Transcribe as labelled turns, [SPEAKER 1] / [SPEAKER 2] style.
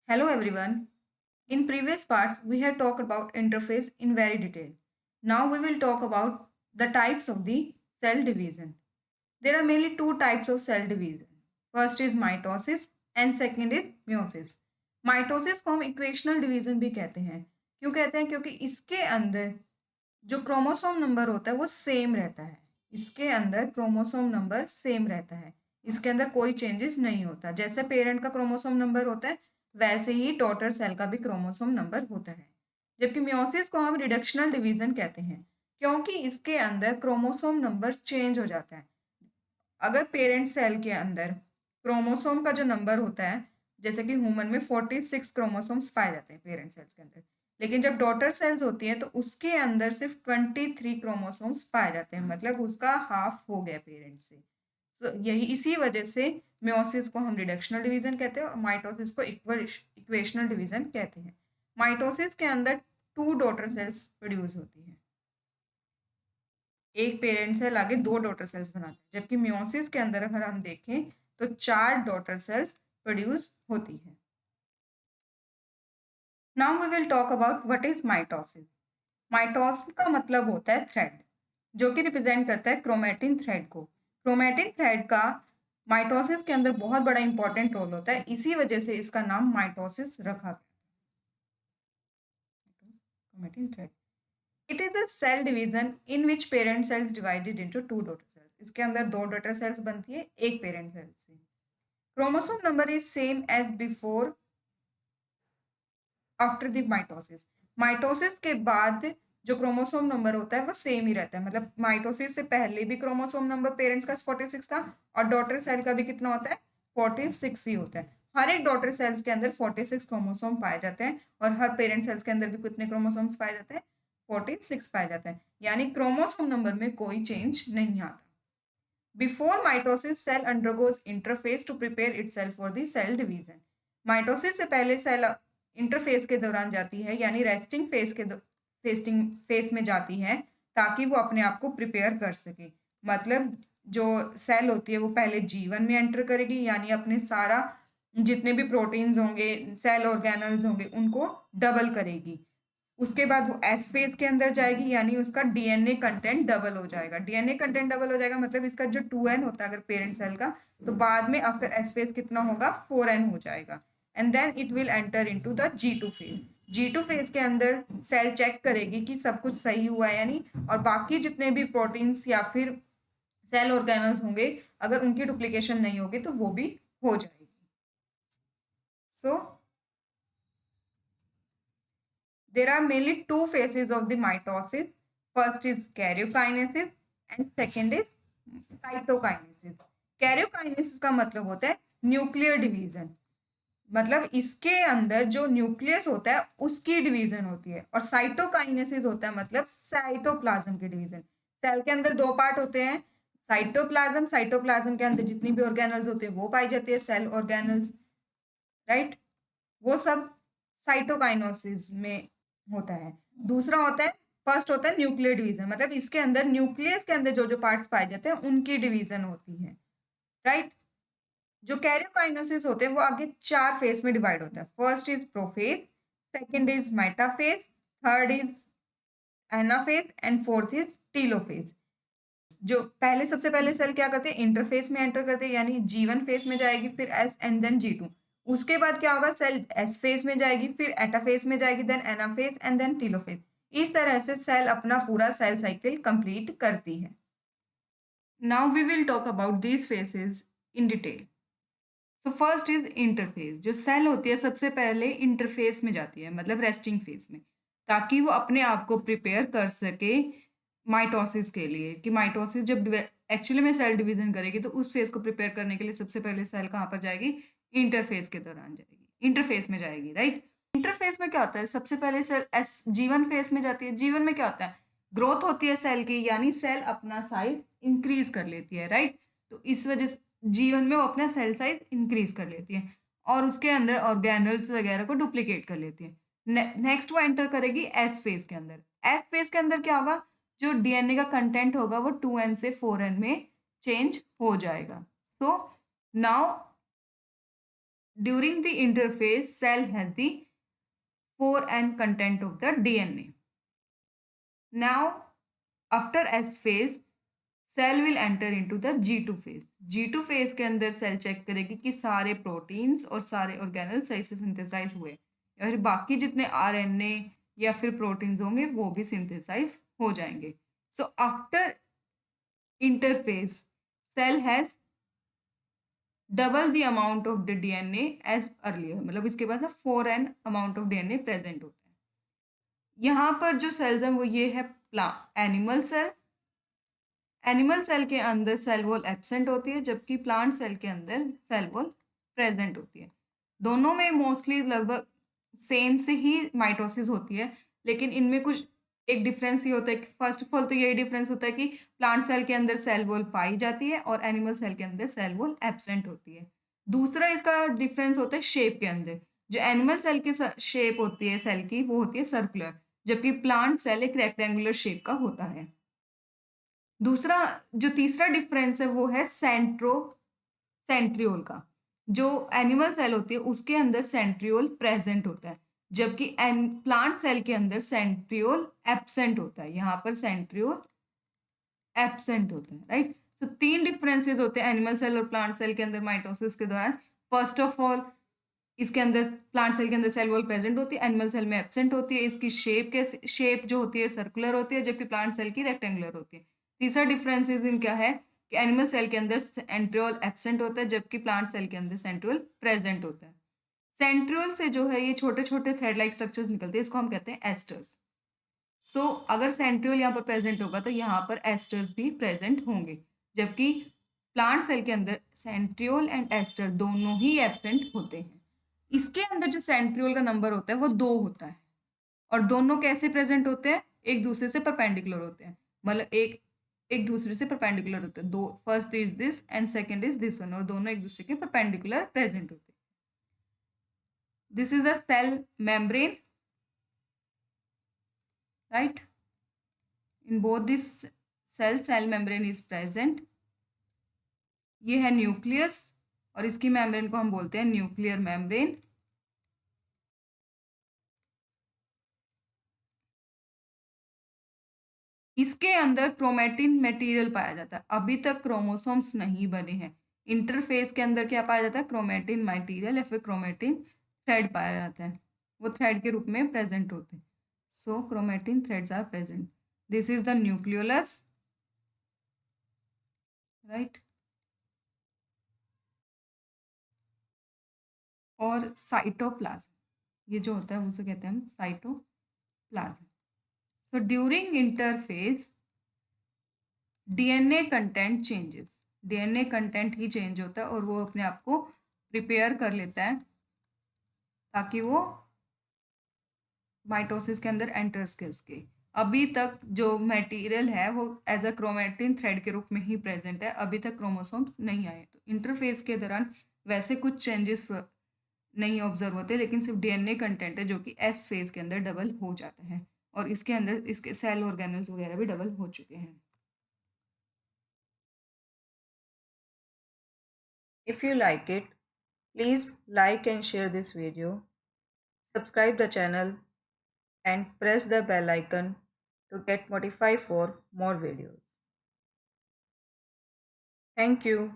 [SPEAKER 1] Hello everyone. In previous parts, we had talked about interphase in very detail. Now we will talk about the types of the cell division. There are mainly two types of cell division. First is mitosis and second is meiosis. Mitosis को हम equational division भी कहते हैं। क्यों कहते हैं? क्योंकि इसके अंदर जो क्रोमोसोम नंबर होता है वो सेम रहता है। इसके अंदर क्रोमोसोम नंबर सेम रहता है। इसके अंदर कोई चेंजेस नहीं होता। जैसे पेरेंट का क्रोमोसोम नंबर होता है वैसे ही डॉटर सेल का भी क्रोमोसोम नंबर होता है। जबकि मियोसिस को हम रिडक्शनल डिवीजन कहते हैं क्योंकि इसके अंदर क्रोमोसोम नंबर चेंज हो जाता है। अगर पेरेंट सेल के अंदर क्रोमोसोम का जो नंबर होता है, जैसे कि ह्यूमन में 46 क्रोमोसोम्स पाए जाते हैं पेरेंट सेल्स के अंदर, लेकिन जब डॉटर सेल्स होती हैं तो उसके अंदर सिर्फ 23 क्रोमोसोम्स पाए जाते हैं, मतलब उसका हाफ हो गया पेरेंट से। तो यही इसी वजह से मियोसिस को हम रिडक्शनल डिवीजन कहते हैं और माइटोसिस को इक्वेशनल डिवीजन कहते हैं। माइटोसिस के अंदर 2 डॉटर सेल्स प्रोड्यूस होती हैं। एक पेरेंट सेल आगे 2 डॉटर सेल्स बनाते हैं, जबकि मियोसिस के अंदर अगर हम देखें तो 4 डॉटर सेल्स प्रोड्यूस होती है। Now we will talk about what is mitosis. Mitosis का मतलब होता है थ्रेड, जो कि रिप्रेजेंट करता है क्रोमेटिन थ्रेड को। क्रोमेटिन थ्रेड का माइटोसिस के अंदर बहुत बड़ा इंपॉर्टेंट रोल होता है, इसी वजह से इसका नाम माइटोसिस रखा गया। Chromatin thread it is a cell division in which parent cells divided into 2 daughter cells. इसके अंदर 2 डॉटर सेल्स बनती है एक पेरेंट सेल से। Chromosome number is same as before after the mitosis. Mitosis के बाद जो क्रोमोसोम नंबर होता है वो सेम ही रहता है, मतलब माइटोसिस से पहले भी क्रोमोसोम नंबर पेरेंट्स का 46 था और डॉटर सेल का भी कितना होता है? 46 ही होता है। हर एक डॉटर सेल्स के अंदर 46 क्रोमोसोम पाए जाते हैं और हर पेरेंट सेल्स के अंदर भी कितने क्रोमोसोम्स पाए जाते हैं? 46 पाए जाते हैं, यानी क्रोमोसोम नंबर में कोई चेंज नहीं आता। Before mitosis cell undergoes interphase to prepare itself for the cell division. Mitosis से पहले सेल इंटरफेस के दौरान जाती है, यानी रेस्टिंग फेस में जाती है, ताकि वो अपने आप को प्रिपेयर कर सके। मतलब जो सेल होती है वो पहले G1 में एंटर करेगी, यानी अपने सारा जितने भी प्रोटीन्स होंगे, सेल ऑर्गेनल्स होंगे, उनको डबल करेगी। उसके बाद वो एस फेज के अंदर जाएगी, यानी उसका डीएनए कंटेंट डबल हो जाएगा। डीएनए कंटेंट डबल हो जाएगा मतलब इसका जो 2n होता है अगर पेरेंट सेल का, तो बाद में आफ्टर एस फेज कितना होगा? 4n हो जाएगा। And then it will enter into the G2 phase. G2 phase के अंदर सेल चेक करेगी कि सब कुछ सही हुआ है यानी, और बाकी जितने भी प्रोटीन्स या फिर सेल ऑर्गेनल्स होंगे, अगर उनकी डुप्लीकेशन नहीं होगी तो वो भी हो जाएगी। सो there are mainly two phases of the mitosis. First is karyokinesis and second is cytokinesis. Karyokinesis का मतलब होता है न्यूक्लियर डिवीजन, मतलब इसके अंदर जो न्यूक्लियस होता है उसकी डिवीजन होती है। और साइटोकाइनेसिस होता है मतलब साइटोप्लाज्म की डिवीजन। सेल के अंदर 2 पार्ट होते हैं, साइटोप्लाज्म, साइटोप्लाज्म के अंदर जितनी भी ऑर्गेनल्स होते हैं वो पाई जाती है, सेल ऑर्गेनल्स, राइट, वो सब साइटोकाइनेसिस में होता है। दूसरा होता है, फर्स्ट होता है न्यूक्लियर डिवीजन, मतलब इसके अंदर न्यूक्लियस के अंदर जो जो पार्ट्स पाए जाते हैं उनकी डिवीजन होती है, राइट। जो कैरियोकाइनेसिस होते हैं वो आगे 4 फेज में डिवाइड होता है। First is prophase, second is metaphase, third is anaphase and fourth is telophase. जो पहले सबसे पहले सेल क्या करते हैं? इंटरफेस में एंटर करते हैं, यानी G1 फेज में जाएगी, फिर एस एंड देन G2। उसके बाद क्या होगा? सेल एस फेज में जाएगी, फिर एटाफेज में जाएगी, then anaphase and then telophase. इस तरह से सेल अपना पूरा सेल साइकिल कंप्लीट करती है। Now we will talk about these phases in detail. तो फर्स्ट इज इंटरफेज। जो सेल होती है सबसे पहले इंटरफेस में जाती है, मतलब रेस्टिंग फेज में, ताकि वो अपने आप को प्रिपेयर कर सके माइटोसिस के लिए। कि माइटोसिस जब एक्चुअली में सेल डिवीजन करेगी तो उस फेज को प्रिपेयर करने के लिए सबसे पहले सेल कहाँ पर जाएगी? इंटरफेस के दौरान जाएगी, इंटरफेस में जाएगी, राइट। इंटरफेस में क्या होता है? सबसे पहले सेल एस G1 फेज में जाती है। G1 में क्या होता है? ग्रोथ होती है सेल की, यानी सेल अपना साइज इंक्रीज कर लेती है, राइट। तो इस वजह से G1 में वो अपना सेल साइज इंक्रीज कर लेती है और उसके अंदर ऑर्गेनल्स वगैरह को डुप्लीकेट कर लेती है। नेक्स्ट वो एंटर करेगी एस फेज के अंदर। एस फेज के अंदर क्या होगा? जो डीएनए का कंटेंट होगा वो 2n से 4n में चेंज हो जाएगा। So now during the interphase, cell has the 4n content of the DNA. Now after S phase, cell will enter into the G2 phase. G2 phase के अंदर cell check करेगी कि सारे proteins और सारे ऑर्गेनल सही से सिंथेसाइज हुए या फिर बाकी जितने आरएनए या फिर प्रोटीन्स होंगे वो भी सिंथेसाइज हो जाएंगे. So after interphase, cell has double the amount of the DNA as earlier. मतलब इसके बाद 4n amount of DNA present होता है. यहाँ पर जो सेल्स हैं वो ये है एनिमल सेल. एनिमल सेल के अंदर सेल वॉल एब्सेंट होती है, जबकि प्लांट सेल के अंदर सेल वॉल प्रेजेंट होती है. दोनों में मोस्टली लगभग सेम से ही माइटोसिस होती है, लेकिन इनमें कुछ एक डिफरेंस ये होता है कि फर्स्ट ऑफ ऑल तो यही डिफरेंस होता है कि प्लांट सेल के अंदर सेल वॉल पाई जाती है और एनिमल सेल के अंदर सेल वॉल एब्सेंट होती है. दूसरा इसका डिफरेंस होता है शेप के अंदर. जो एनिमल सेल की शेप होती है सेल की वो होती है सर्कुलर, जबकि प्लांट सेल एक रेक्टेंगुलर शेप का होता है. दूसरा जो तीसरा डिफरेंस है वो है सेंट्रियोल का. जो एनिमल सेल होती है उसके अंदर सेंट्रियोल प्रेजेंट होता है, जबकि प्लांट सेल के अंदर सेंट्रियोल एब्सेंट होता है. यहाँ पर सेंट्रियोल एब्सेंट होता है, राइट. तो तीन डिफरेंसेस होते हैं एनिमल सेल और प्लांट सेल के अंदर माइटोसिस के दौरान. फर्स्ट ऑफ ऑल इसके अंदर प्लांट सेल के अंदर सेल वॉल प्रेजेंट होती है, एनिमल सेल में एब्सेंट होती है. इसकी शेप जो होती है सर्कुलर होती है, जबकि प्लांट सेल की रेक्टेंगुलर होती है. तीसरा डिफरेंस इन क्या है कि एनिमल सेल के अंदर सेंट्रियोल एब्सेंट होता है, जबकि प्लांट सेल के अंदर सेंट्रियोल प्रेजेंट होता है. सेंट्रियोल से जो है ये छोटे छोटे थ्रेड लाइक स्ट्रक्चर्स निकलते हैं, इसको हम कहते हैं एस्टर्स. सो अगर सेंट्रियोल यहाँ पर प्रेजेंट होगा तो यहाँ पर एस्टर्स भी प्रेजेंट होंगे, जबकि प्लांट सेल के अंदर सेंट्रियोल एंड एस्टर दोनों ही एब्सेंट होते हैं. इसके अंदर जो सेंट्रियोल का नंबर होता है वो 2 होता है, और दोनों कैसे प्रेजेंट होते हैं, एक दूसरे से परपेंडिकुलर होते हैं. मतलब एक एक दूसरे से परपेंडिकुलर होते हैं. दो, first is this and second is this one, और दोनों एक दूसरे के परपेंडिकुलर प्रेजेंट होते हैं. This is the cell membrane, right. In both this cell membrane is present. ये है न्यूक्लियस और इसकी मेम्ब्रेन को हम बोलते हैं न्यूक्लियर मेम्ब्रेन. इसके अंदर क्रोमेटिन मटेरियल पाया जाता है. अभी तक क्रोमोसोम्स नहीं बने हैं. इंटरफेस के अंदर क्या पाया जाता है, क्रोमेटिन मटेरियल या फिर क्रोमेटिन थ्रेड पाया जाता है. वो थ्रेड के रूप में प्रेजेंट होते हैं. So chromatin threads are present. This is the nucleolus, right. और साइटोप्लाज्म, ये जो होता है उसे कहते हैं हम cytoplasm. So during interphase DNA content changes. DNA content ही चेंज होता है और वो अपने आप को प्रिपेयर कर लेता है ताकि वो माइटोसिस के अंदर एंटर्स कर सके. अभी तक जो मटेरियल है वो एज अ क्रोमेटिन थ्रेड के रूप में ही प्रेजेंट है. अभी तक क्रोमोसोम्स नहीं आए. तो इंटरफेज के दौरान वैसे कुछ चेंजेस नहीं ऑब्जर्व होते, लेकिन सिर्फ डीएनए कंटेंट है जो कि एस फेज के अंदर डबल हो जाता है, और इसके अंदर इसके सेल ऑर्गेनल्स वगैरह भी डबल हो चुके हैं. If you like it, please like and share this video, subscribe the channel and press the bell icon to get notified for more videos. Thank you.